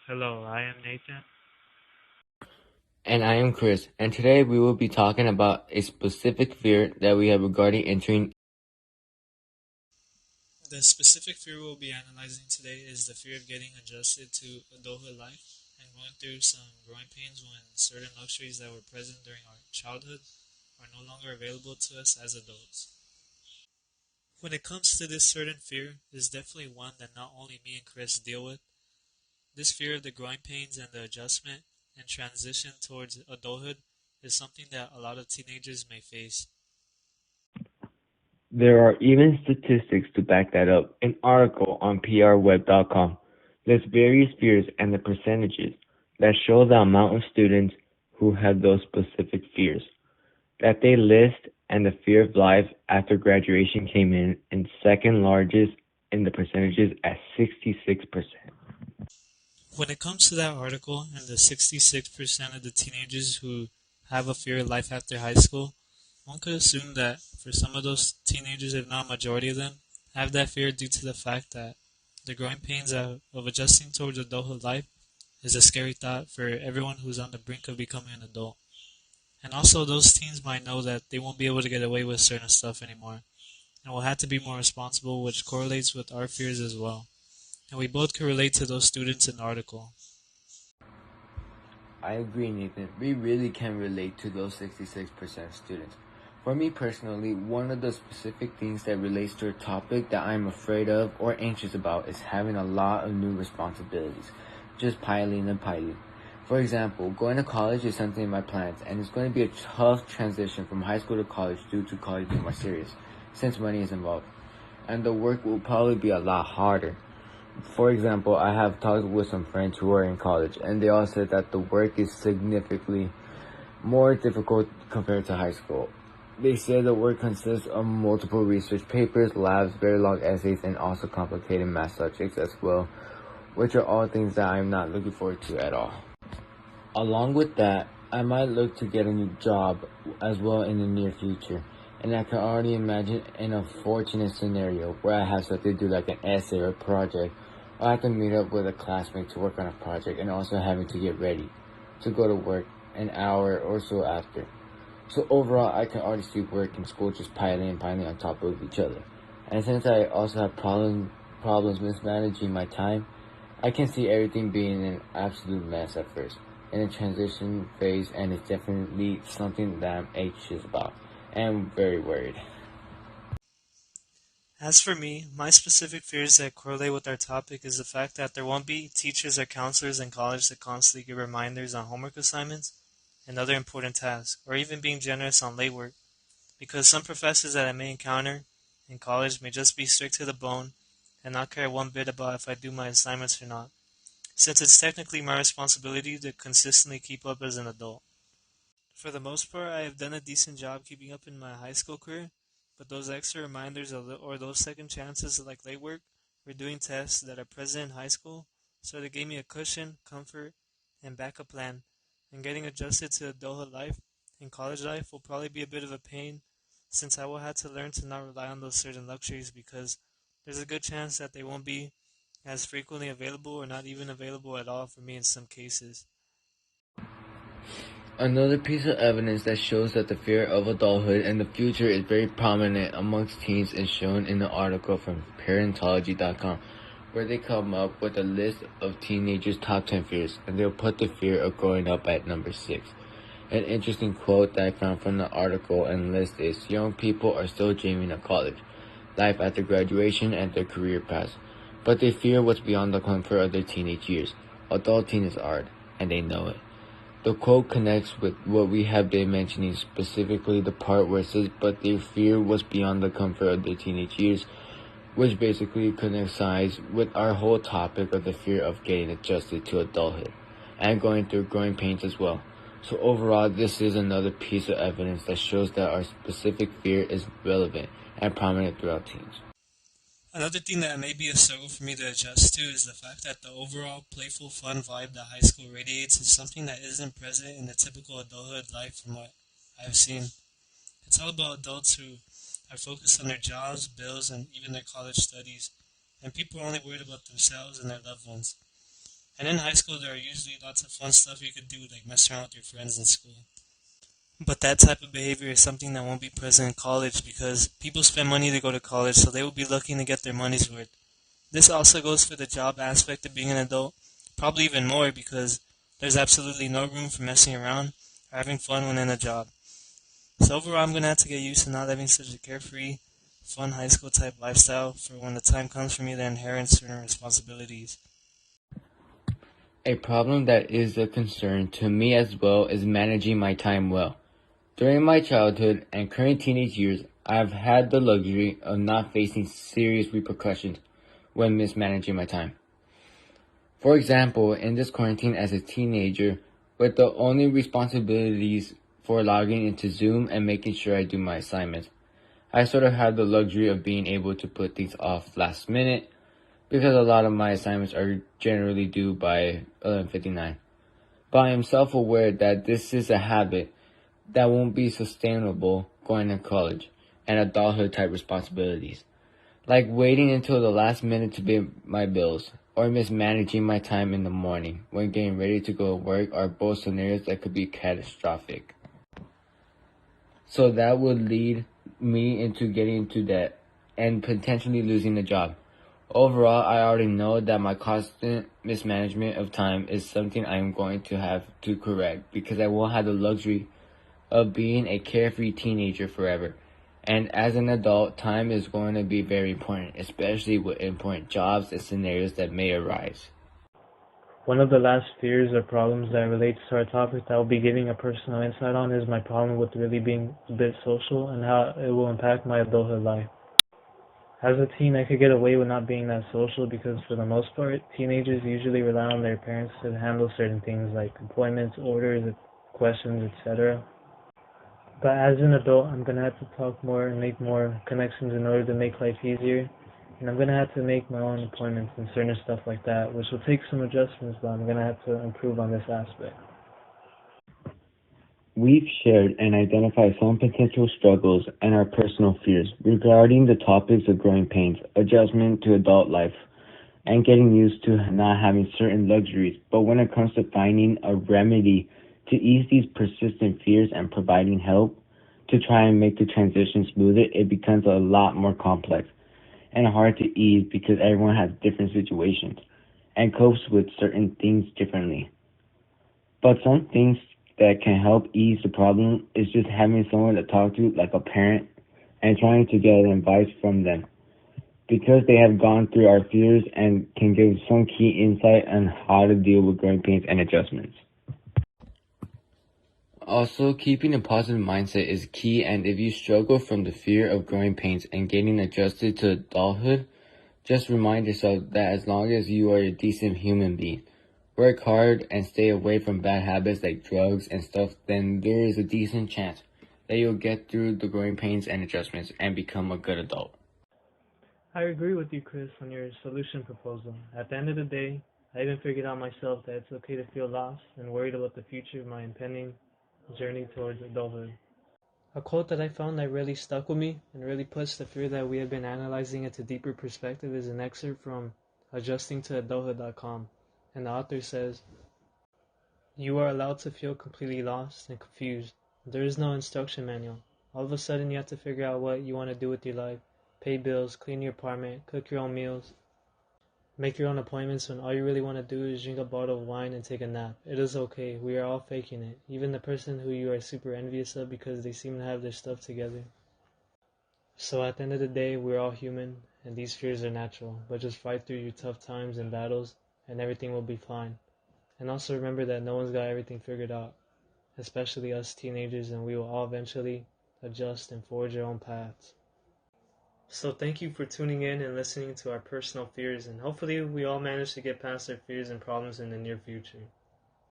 Hello, I am Nathan. And I am Chris, and today we will be talking about a specific fear that we have regarding entering. The specific fear we'll be analyzing today is the fear of getting adjusted to adulthood life and going through some growing pains when certain luxuries that were present during our childhood are no longer available to us as adults. When it comes to this certain fear, it is definitely one that not only me and Chris deal with. This fear of the growing pains and the adjustment and transition towards adulthood is something that a lot of teenagers may face. There are even statistics to back that up. An article on prweb.com lists various fears and the percentages that show the amount of students who have those specific fears that they list, and the fear of life after graduation came in second largest in the percentages at 66%. When it comes to that article and the 66% of the teenagers who have a fear of life after high school, one could assume that for some of those teenagers, if not majority of them, have that fear due to the fact that the growing pains of adjusting towards adulthood life is a scary thought for everyone who's on the brink of becoming an adult. And also, those teens might know that they won't be able to get away with certain stuff anymore and will have to be more responsible, which correlates with our fears as well. And we both can relate to those students in the article. I agree, Nathan. We really can relate to those 66% students. For me personally, one of the specific things that relates to a topic that I'm afraid of or anxious about is having a lot of new responsibilities, just piling and piling. For example, going to college is something in my plans, and it's going to be a tough transition from high school to college due to college being more serious, since money is involved. And the work will probably be a lot harder. For example, I have talked with some friends who are in college, and they all said that the work is significantly more difficult compared to high school. They said the work consists of multiple research papers, labs, very long essays, and also complicated math subjects as well, which are all things that I'm not looking forward to at all. Along with that, I might look to get a new job as well in the near future. And I can already imagine an unfortunate scenario where I have something to do like an essay or project, or I have to meet up with a classmate to work on a project and also having to get ready to go to work an hour or so after. So overall, I can already see work and school just piling and piling on top of each other. And since I also have problems mismanaging my time, I can see everything being an absolute mess at first in a transition phase, and it's definitely something that I'm anxious about and very worried. As for me, my specific fears that correlate with our topic is the fact that there won't be teachers or counselors in college to constantly give reminders on homework assignments and other important tasks, or even being generous on late work, because some professors that I may encounter in college may just be strict to the bone and not care one bit about if I do my assignments or not, since it's technically my responsibility to consistently keep up as an adult. For the most part, I have done a decent job keeping up in my high school career, but those extra reminders or those second chances like late work or doing tests that are present in high school sort of gave me a cushion, comfort, and backup plan. And getting adjusted to adulthood life and college life will probably be a bit of a pain since I will have to learn to not rely on those certain luxuries because there's a good chance that they won't be as frequently available or not even available at all for me in some cases. Another piece of evidence that shows that the fear of adulthood and the future is very prominent amongst teens is shown in the article from parentology.com, where they come up with a list of teenagers' top 10 fears, and they'll put the fear of growing up at number 6. An interesting quote that I found from the article and list is, young people are still dreaming of college, life after graduation, and their career paths, but they fear what's beyond the comfort of their teenage years. Adulting is hard, and they know it. The quote connects with what we have been mentioning, specifically the part where it says, but they fear what's beyond the comfort of their teenage years, which basically coincides with our whole topic of the fear of getting adjusted to adulthood and going through growing pains as well. So overall, this is another piece of evidence that shows that our specific fear is relevant and prominent throughout teens. Another thing that may be a struggle for me to adjust to is the fact that the overall playful, fun vibe that high school radiates is something that isn't present in the typical adulthood life from what I've seen. It's all about adults who are focused on their jobs, bills, and even their college studies, and people are only worried about themselves and their loved ones. And in high school, there are usually lots of fun stuff you could do, like mess around with your friends in school. But that type of behavior is something that won't be present in college because people spend money to go to college, so they will be looking to get their money's worth. This also goes for the job aspect of being an adult, probably even more because there's absolutely no room for messing around or having fun when in a job. So overall, I'm going to have to get used to not having such a carefree, fun high school type lifestyle for when the time comes for me to inherit certain responsibilities. A problem that is a concern to me as well is managing my time well. During my childhood and current teenage years, I've had the luxury of not facing serious repercussions when mismanaging my time. For example, in this quarantine as a teenager, with the only responsibilities for logging into Zoom and making sure I do my assignments, I sort of have the luxury of being able to put things off last minute because a lot of my assignments are generally due by 11:59. But I am self-aware that this is a habit that won't be sustainable going to college and adulthood type responsibilities, like waiting until the last minute to pay my bills or mismanaging my time in the morning when getting ready to go to work are both scenarios that could be catastrophic. So that would lead me into getting into debt and potentially losing a job. Overall, I already know that my constant mismanagement of time is something I'm going to have to correct because I won't have the luxury of being a carefree teenager forever. And as an adult, time is going to be very important, especially with important jobs and scenarios that may arise. One of the last fears or problems that relates to our topic that I'll be giving a personal insight on is my problem with really being a bit social and how it will impact my adulthood life. As a teen, I could get away with not being that social because, for the most part, teenagers usually rely on their parents to handle certain things like appointments, orders, questions, etc. But as an adult, I'm going to have to talk more and make more connections in order to make life easier. And I'm going to have to make my own appointments and certain stuff like that, which will take some adjustments, but I'm going to have to improve on this aspect. We've shared and identified some potential struggles and our personal fears regarding the topics of growing pains, adjustment to adult life, and getting used to not having certain luxuries. But when it comes to finding a remedy to ease these persistent fears and providing help to try and make the transition smoother, it becomes a lot more complex and hard to ease because everyone has different situations and copes with certain things differently. But some things that can help ease the problem is just having someone to talk to, like a parent, and trying to get advice from them because they have gone through our fears and can give some key insight on how to deal with growing pains and adjustments. Also, keeping a positive mindset is key, and if you struggle from the fear of growing pains and getting adjusted to adulthood, just remind yourself that as long as you are a decent human being, work hard and stay away from bad habits like drugs and stuff, then there is a decent chance that you'll get through the growing pains and adjustments and become a good adult. I agree with you, Chris, on your solution proposal. At the end of the day, I even figured out myself that it's okay to feel lost and worried about the future of my impending journey towards adulthood. A quote that I found that really stuck with me and really puts the fear that we have been analyzing into deeper perspective is an excerpt from adjustingtoadulthood.com, and the author says, "You are allowed to feel completely lost and confused. There is no instruction manual. All of a sudden you have to figure out what you want to do with your life, pay bills, clean your apartment, cook your own meals, make your own appointments when all you really want to do is drink a bottle of wine and take a nap. It is okay. We are all faking it. Even the person who you are super envious of because they seem to have their stuff together. So at the end of the day, we're all human, and these fears are natural. But just fight through your tough times and battles, and everything will be fine. And also remember that no one's got everything figured out, especially us teenagers, and we will all eventually adjust and forge our own paths." So thank you for tuning in and listening to our personal fears, and hopefully we all manage to get past our fears and problems in the near future.